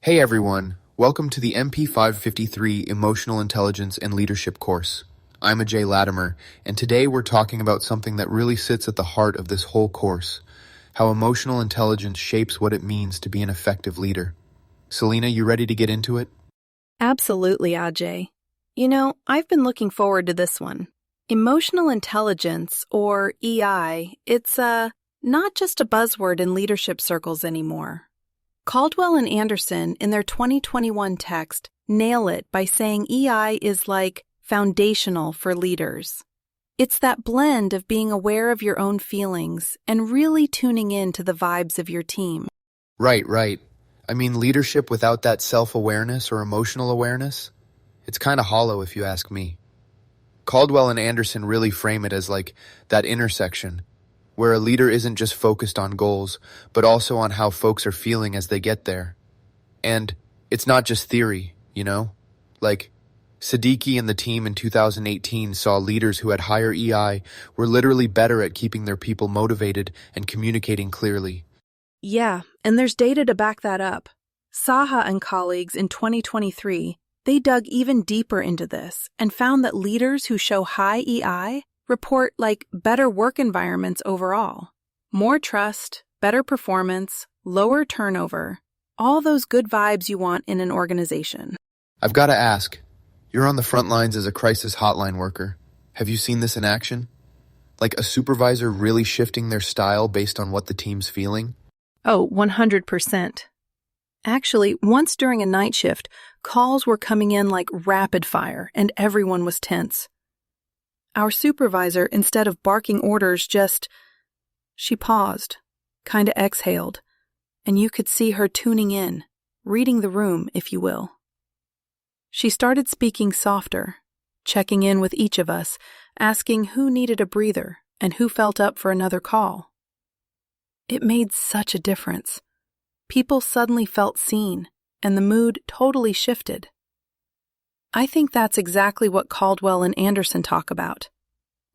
Hey everyone, welcome to the MP553 Emotional Intelligence and Leadership course. I'm Ajay Latimer, and today we're talking about something that really sits at the heart of this whole course, how emotional intelligence shapes what it means to be an effective leader. Selena, you ready to get into it? Absolutely, Ajay. I've been looking forward to this one. Emotional intelligence, or EI, it's not just a buzzword in leadership circles anymore. Caldwell and Anderson, in their 2021 text, nail it by saying EI is like foundational for leaders. It's that blend of being aware of your own feelings and really tuning in to the vibes of your team. Right. I mean, leadership without that self-awareness or emotional awareness, it's kind of hollow if you ask me. Caldwell and Anderson really frame it as like that intersection, where a leader isn't just focused on goals, but also on how folks are feeling as they get there. And it's not just theory, Like, Siddiqui and the team in 2018 saw leaders who had higher EI were literally better at keeping their people motivated and communicating clearly. Yeah, and there's data to back that up. Saha and colleagues in 2023, they dug even deeper into this and found that leaders who show high EI report better work environments overall. More trust, better performance, lower turnover, all those good vibes you want in an organization. I've got to ask, you're on the front lines as a crisis hotline worker. Have you seen this in action? Like a supervisor really shifting their style based on what the team's feeling? Oh, 100%. Actually, once during a night shift, calls were coming in like rapid fire and everyone was tense. Our supervisor, instead of barking orders, she paused, kinda exhaled, and you could see her tuning in, reading the room, if you will. She started speaking softer, checking in with each of us, asking who needed a breather and who felt up for another call. It made such a difference. People suddenly felt seen, and the mood totally shifted. I think that's exactly what Caldwell and Anderson talk about.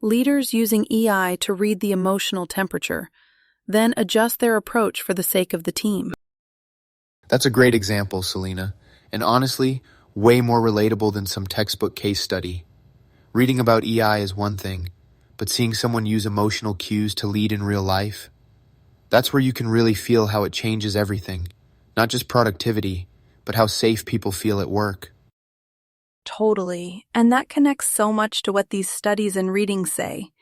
Leaders using EI to read the emotional temperature, then adjust their approach for the sake of the team. That's a great example, Selena, and honestly, way more relatable than some textbook case study. Reading about EI is one thing, but seeing someone use emotional cues to lead in real life, that's where you can really feel how it changes everything, not just productivity, but how safe people feel at work. Totally, and that connects so much to what these studies and readings say.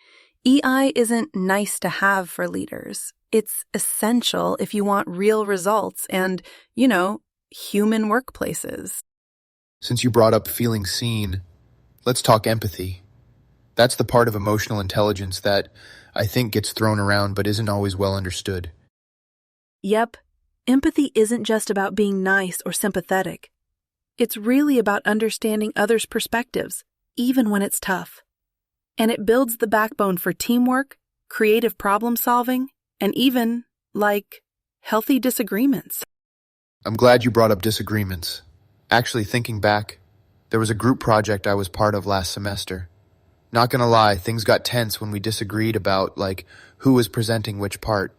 EI isn't nice to have for leaders. It's essential if you want real results and, human workplaces. Since you brought up feeling seen, let's talk empathy. That's the part of emotional intelligence that I think gets thrown around but isn't always well understood. Yep, empathy isn't just about being nice or sympathetic. It's really about understanding others' perspectives, even when it's tough. And it builds the backbone for teamwork, creative problem solving, and even, healthy disagreements. I'm glad you brought up disagreements. Actually, thinking back, there was a group project I was part of last semester. Not gonna lie, things got tense when we disagreed about, who was presenting which part.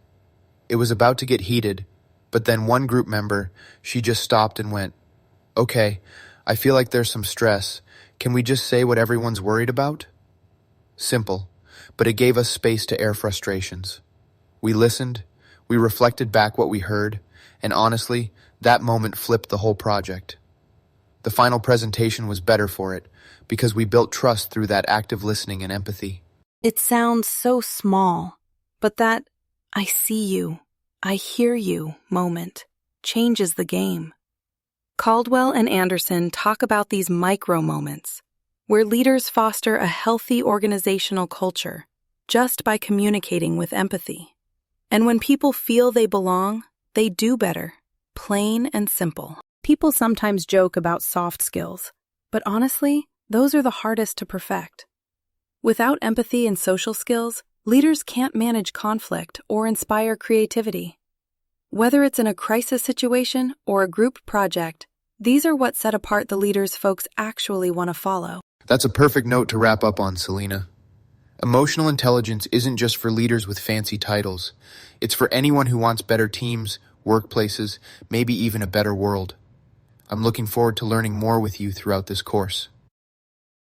It was about to get heated, but then one group member, she just stopped and went, "Okay, I feel like there's some stress. Can we just say what everyone's worried about?" Simple, but it gave us space to air frustrations. We listened, we reflected back what we heard, and honestly, that moment flipped the whole project. The final presentation was better for it, because we built trust through that active listening and empathy. It sounds so small, but that "I see you, I hear you" moment changes the game. Caldwell and Anderson talk about these micro moments, where leaders foster a healthy organizational culture just by communicating with empathy. And when people feel they belong, they do better, plain and simple. People sometimes joke about soft skills, but honestly, those are the hardest to perfect. Without empathy and social skills, leaders can't manage conflict or inspire creativity. Whether it's in a crisis situation or a group project, these are what set apart the leaders folks actually want to follow. That's a perfect note to wrap up on, Selena. Emotional intelligence isn't just for leaders with fancy titles. It's for anyone who wants better teams, workplaces, maybe even a better world. I'm looking forward to learning more with you throughout this course.